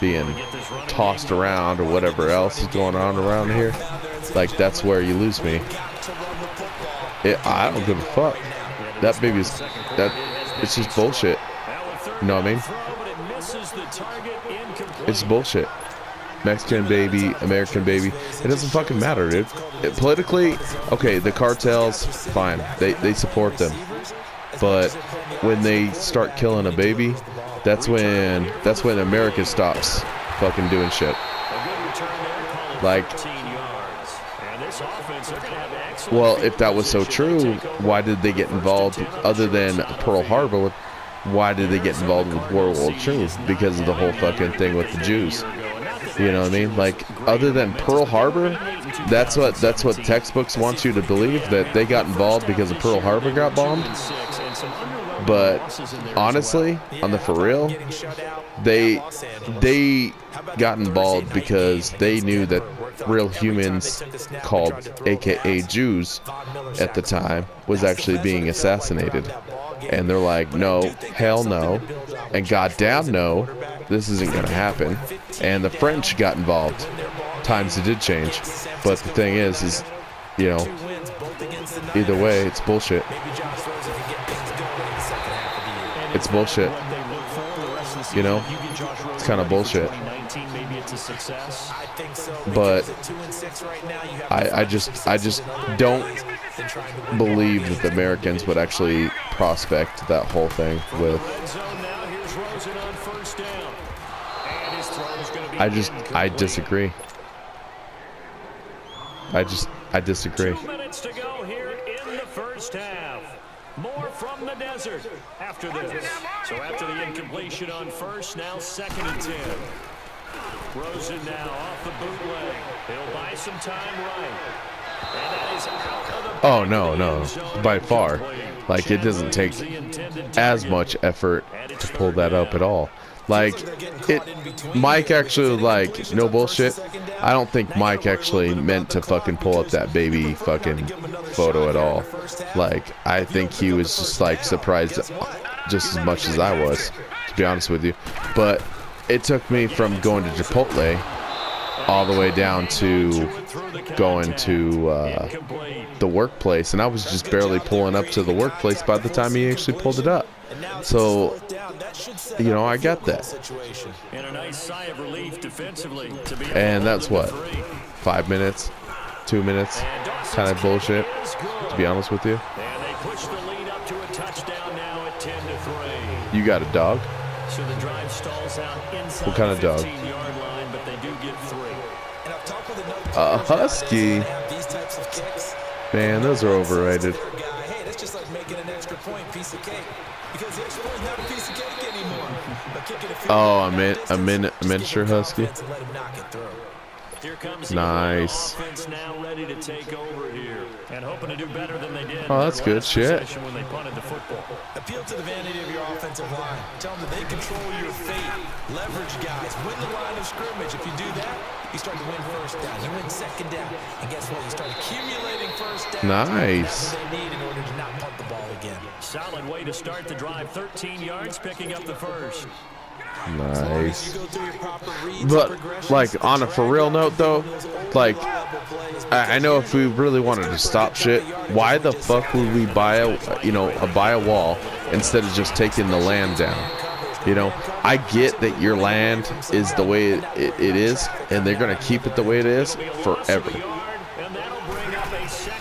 being tossed around or whatever else is going on around here, like that's where you lose me. I don't give a fuck. That baby's it's just bullshit. You know what I mean? It's bullshit. Mexican baby, American baby, it doesn't fucking matter, dude. Politically, okay, the cartels, fine, they support them, but when they start killing a baby, that's when America stops fucking doing shit. Like, well, if that was so true, why did they get involved? Other than Pearl Harbor, why did they get involved with World War II? Because of the whole fucking thing with the Jews. You know what I mean? Like, other than Pearl Harbor, that's what textbooks want you to believe, that they got involved because of Pearl Harbor got bombed. But honestly, on the for real, they got involved because they knew that real humans, called AKA Jews at the time, was actually being assassinated. And they're like, no, hell no, and goddamn no, this isn't gonna happen. And the French got involved. Times it did change, but the thing is, you know, either way, it's bullshit. It's bullshit. You know, it's kind of bullshit. But I just don't believe that the Americans would actually prospect that whole thing with. I disagree. I disagree. 2 minutes to go here in the first half. More from the desert after this. So after the incompletion on first, now 2nd and 10. Rosen now off the bootleg. He'll buy some time right. And that is out of the Oh, no, by far. Like, it doesn't take as much effort to pull that up at all. Like, Mike actually, like, no bullshit, I don't think Mike actually meant to fucking pull up that baby fucking photo at all. Like, I think he was just, like, surprised just as much as I was, to be honest with you. But it took me from going to Chipotle all the way down to going to the workplace, and I was just barely pulling up to the workplace by the time he actually pulled it up. So, you know, I got that. And that's what, 5 minutes, 2 minutes, kind of bullshit, to be honest with you. You got a dog? What kind of dog? A husky. Man, those are overrated. Oh, a miniature husky. Nice. Oh, that's good shit. Appeal to the vanity of your offensive line. Tell them that they control your fate. Leverage guys. Win the line of scrimmage. If you do that, you start to win first down. You win second down. And guess what? You start accumulating first down. Nice. That's what they need in order to not punt the ball again. Solid way to start the drive. 13 yards, picking up the first. Nice. But, like, on a for real note, though, like, I know if we really wanted to stop shit, why the fuck would we buy a wall instead of just taking the land down? You know, I get that your land is the way it is, and they're gonna keep it the way it is forever.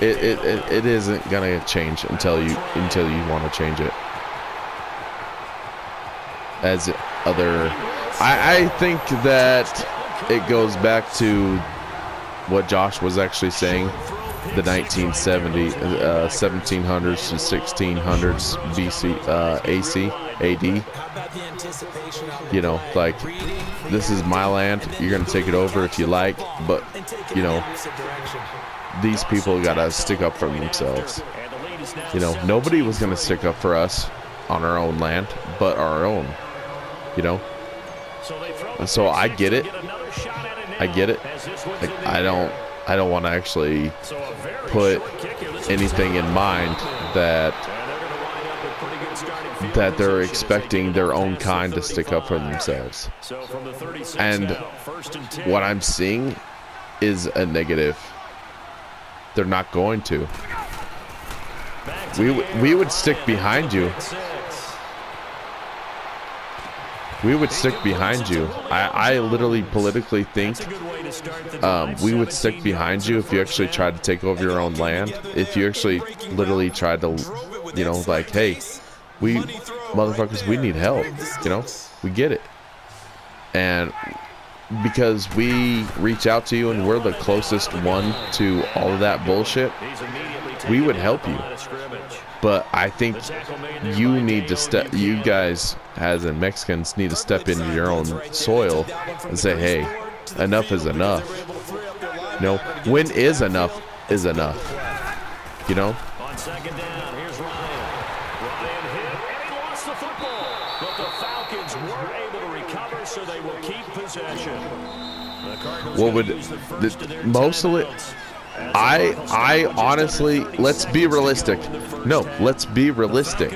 It isn't gonna change until you want to change it. I think that it goes back to what Josh was actually saying, the 1700s to 1600s BC, AC, AD. You know, like, this is my land, you're going to take it over if you like, but, you know, these people got to stick up for themselves. You know, nobody was going to stick up for us on our own land, but our own. You know, and so I get it. Like, I don't want to actually put anything in mind that that they're expecting their own kind to stick up for themselves. And what I'm seeing is a negative. They're not going to. We would stick behind you. We would stick behind you. I literally politically think we would stick behind you if you actually tried to take over your own land. If you actually literally tried to, you know, like, hey, we motherfuckers, we need help. You know, we get it. And because we reach out to you and we're the closest one to all of that bullshit, we would help you. But I think you need to step, you guys as in Mexicans need to step into your own soil and say, hey, enough is enough. You know, when is enough is enough. You know? On second down, here's Ryan. Ryan hit, and he lost the football. But the Falcons were able to recover, so they will keep possession. The Cardinals what would most of it? I honestly, let's be realistic. No, let's be realistic.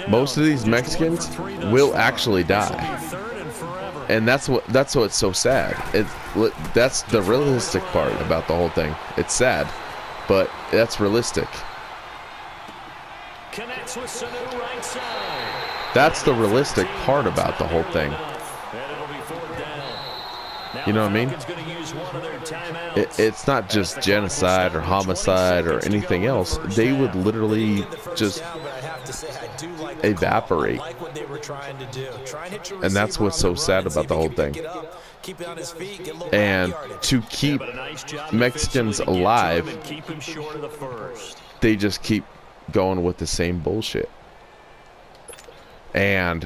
Most of these Mexicans will actually die, and that's what's so sad. That's the realistic part about the whole thing. It's sad, but that's realistic. That's the realistic part about the whole thing. You know what I mean? It's not just genocide or homicide or anything else. They would literally just evaporate. And that's what's so sad about the whole thing. And to keep Mexicans alive, they just keep going with the same bullshit. And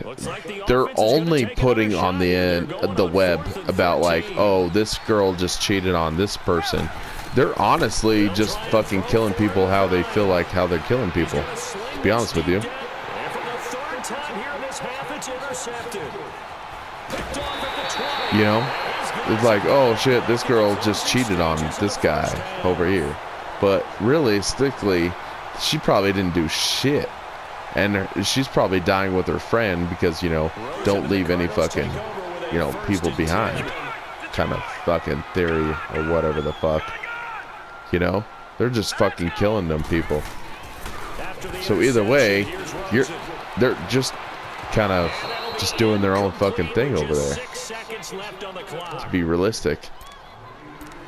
they're only putting on the web about like, oh, this girl just cheated on this person. They're honestly just fucking killing people how they feel like how they're killing people, to be honest with you. You know, it's like, oh shit, this girl just cheated on this guy over here, but realistically she probably didn't do shit. And she's probably dying with her friend because, you know, don't leave any fucking, you know, people behind kind of fucking theory or whatever the fuck. You know, they're just fucking killing them people. So either way, they're just kind of just doing their own fucking thing over there. To be realistic,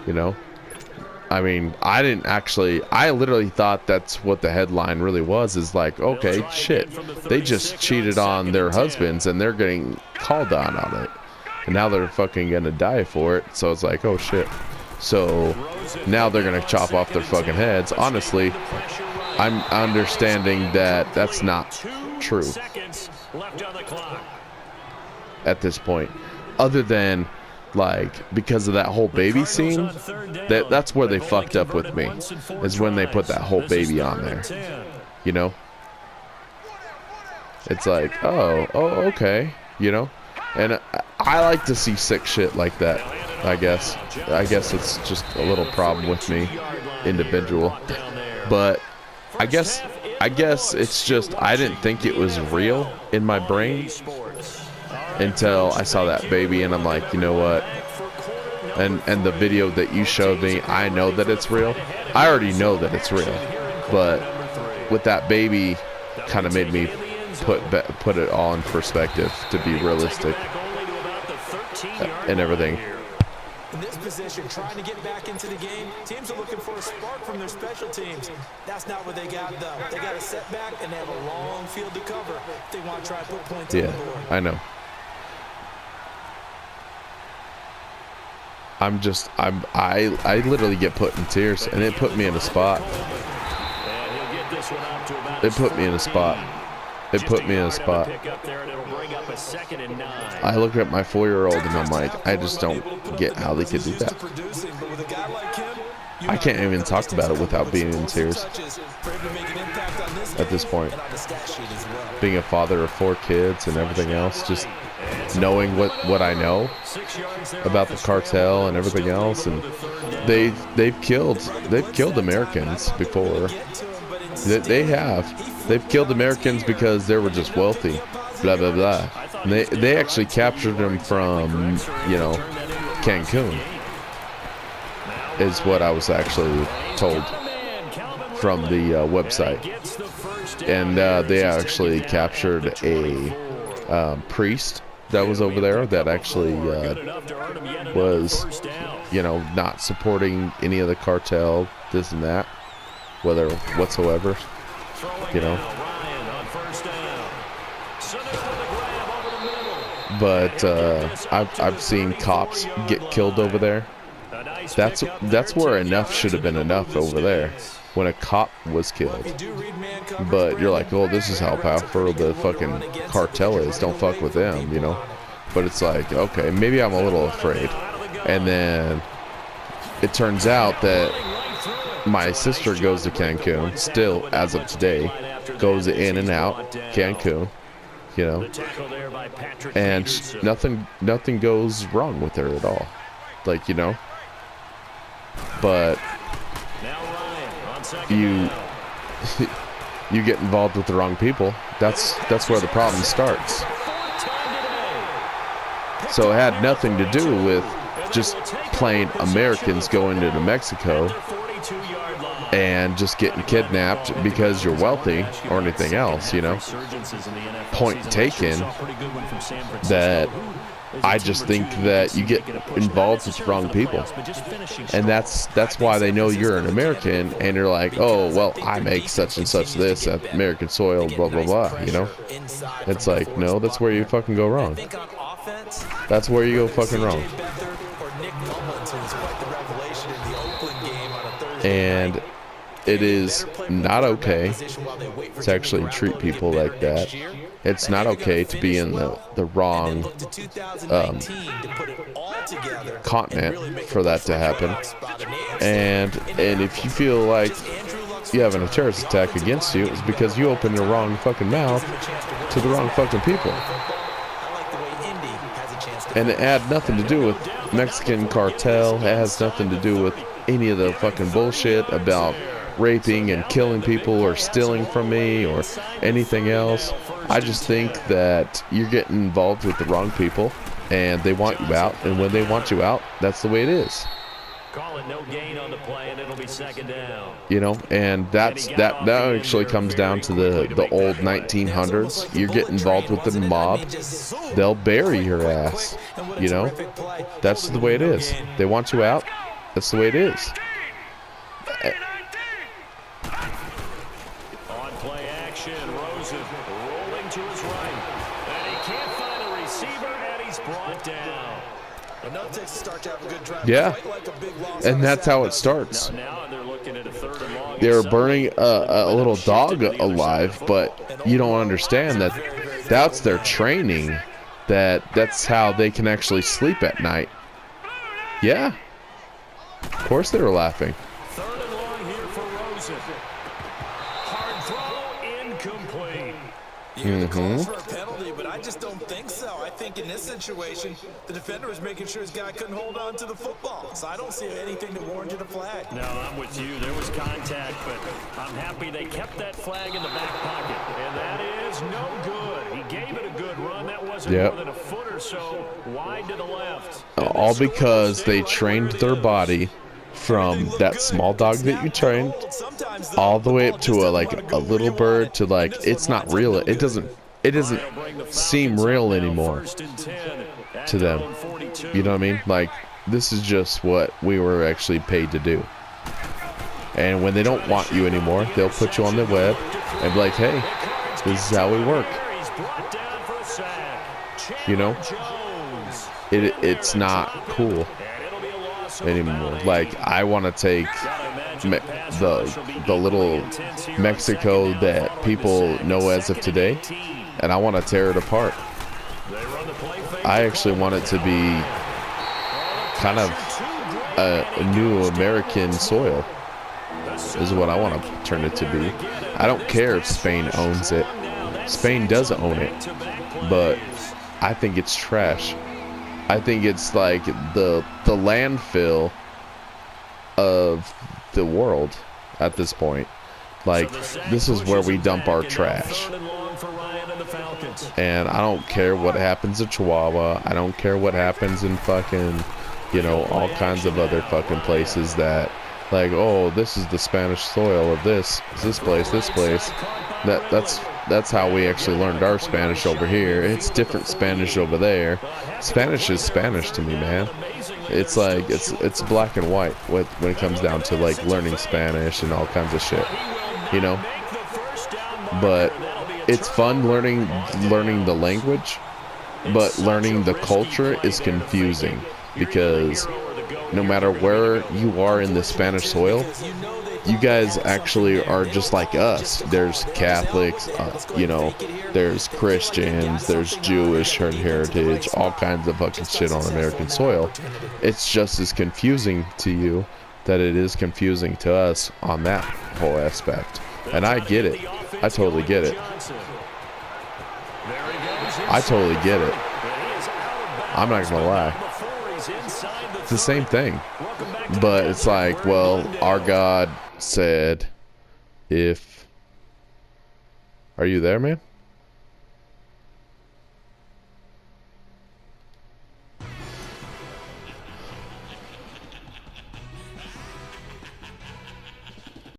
you know. I mean, I literally thought that's what the headline really was, is like, okay, shit, they just cheated on their husbands and they're getting called on it. And now they're fucking gonna die for it. So it's like, oh shit. So now they're gonna chop off their fucking heads. Honestly, I'm understanding that that's not true at this point. Other than, like, because of that whole baby scene, that's where they fucked up with me, is when they put that whole baby on there. You know? It's like, oh, okay, you know? And I like to see sick shit like that, I guess. I guess it's just a little problem with me, individual. But I guess it's just, I didn't think it was real in my brain until I saw that baby, and I'm like, you know what? And the video that you showed me, I know that it's real. I already know that it's real, but with that baby, kind of made me put it all in perspective to be realistic and everything. In this position, trying to get back into the game, teams are looking for a spark from their special teams. That's not what they got, though. They got a setback, and they have a long field to cover if they want to try to put points on the board. I know. I literally get put in tears, and it put me in a spot. It put me in a spot. It put me in a spot. I look at my 4-year-old and I'm like, I just don't get how they could do that. I can't even talk about it without being in tears at this point. Being a father of 4 kids and everything else, just knowing what I know about the cartel and everything else, and they've killed Americans before, They have. They've killed Americans because they were just wealthy. Blah, blah, blah. And they actually captured them from, Cancun. Is what I was actually told from the website. And they actually captured a priest that was over there that actually was, not supporting any of the cartel, this and that, whether whatsoever, But I've seen cops get killed over there. That's where enough should have been enough over there, when a cop was killed. But you're like, oh, this is how powerful the fucking cartel is. Don't fuck with them, But it's like, okay, maybe I'm a little afraid. And then it turns out that my sister goes to Cancun, still, as of today, goes in and out Cancun, and nothing goes wrong with her at all. But you get involved with the wrong people. That's where the problem starts. So it had nothing to do with just plain Americans going into Mexico and just getting kidnapped because you're wealthy or anything else, Point taken that I just think that you get involved with the wrong people. And that's why they know you're an American, and you're like, oh, well, I make such and such this at American soil, blah, blah, blah, It's like, no, that's where you fucking go wrong. That's where you go fucking wrong. And it is not okay to actually treat people like that. It's not okay to be in the wrong continent for that to happen. And if you feel like you having a terrorist attack against you, it's because you opened the wrong fucking mouth to the wrong fucking people. And it had nothing to do with Mexican cartel. It has nothing to do with any of the fucking bullshit about raping and killing people or stealing from me or anything else. I just think that you're getting involved with the wrong people, and they want you out, and when they want you out, that's the way it is. Call it no gain on the play, and it'll be second down. And that actually comes down to the old 1900s. You get involved with the mob, they'll bury your ass. That's the way it is. They want you out, that's the way it is. On play action, Rosen rolling to his right, and he can't find a receiver, and he's brought down. Enough takes to start to have a good drive. Yeah, and that's how it starts. Now they're looking at a third and long. They're burning a little dog alive, but you don't understand that that's their training. That's how they can actually sleep at night. Yeah, of course they were laughing. Third and long here for Rosen. Hard throw, incomplete. You calls for a penalty, but I just don't think so. I think in this situation, the defender was making sure his guy couldn't hold on to the football. So I don't see anything to warrant a flag. No, I'm with you. There was contact, but I'm happy they kept that flag in the back pocket. And that is no good. He gave it a good run. That wasn't more than a foot or so wide to the left. All because they trained their body from that small dog that you trained all the way up to a little bird to it's not real. It doesn't seem real anymore to them. You know what I mean? This is just what we were actually paid to do. And when they don't want you anymore, they'll put you on the web and be like, hey, this is how we work. It's not cool anymore. I want to take the little Mexico that people know as of today, and I want to tear it apart. I actually want it to be kind of a new American soil, is what I want to turn it to be. I don't care if Spain owns it. Spain does own it, but I think it's trash. I think it's like the landfill of the world at this point. Like, this is where we dump our trash. And I don't care what happens in Chihuahua. I don't care what happens in fucking, you know, all kinds of other fucking places that, like, oh, this is the Spanish soil of this place. That's how we actually learned our Spanish over here. It's different Spanish over there. Spanish is Spanish to me, man. It's like, it's black and white when it comes down to, like, learning Spanish and all kinds of shit, you know? But it's fun learning the language, but learning the culture is confusing, because no matter where you are in the Spanish soil, you guys actually are just like us. There's Catholics, you know, there's Christians, there's Jewish heritage, all kinds of fucking shit on American soil. It's just as confusing to you that it is confusing to us on that whole aspect. And I get it. I totally get it. I totally get it. I'm not gonna lie. It's the same thing. But it's like, well, our God said, if... Are you there, man?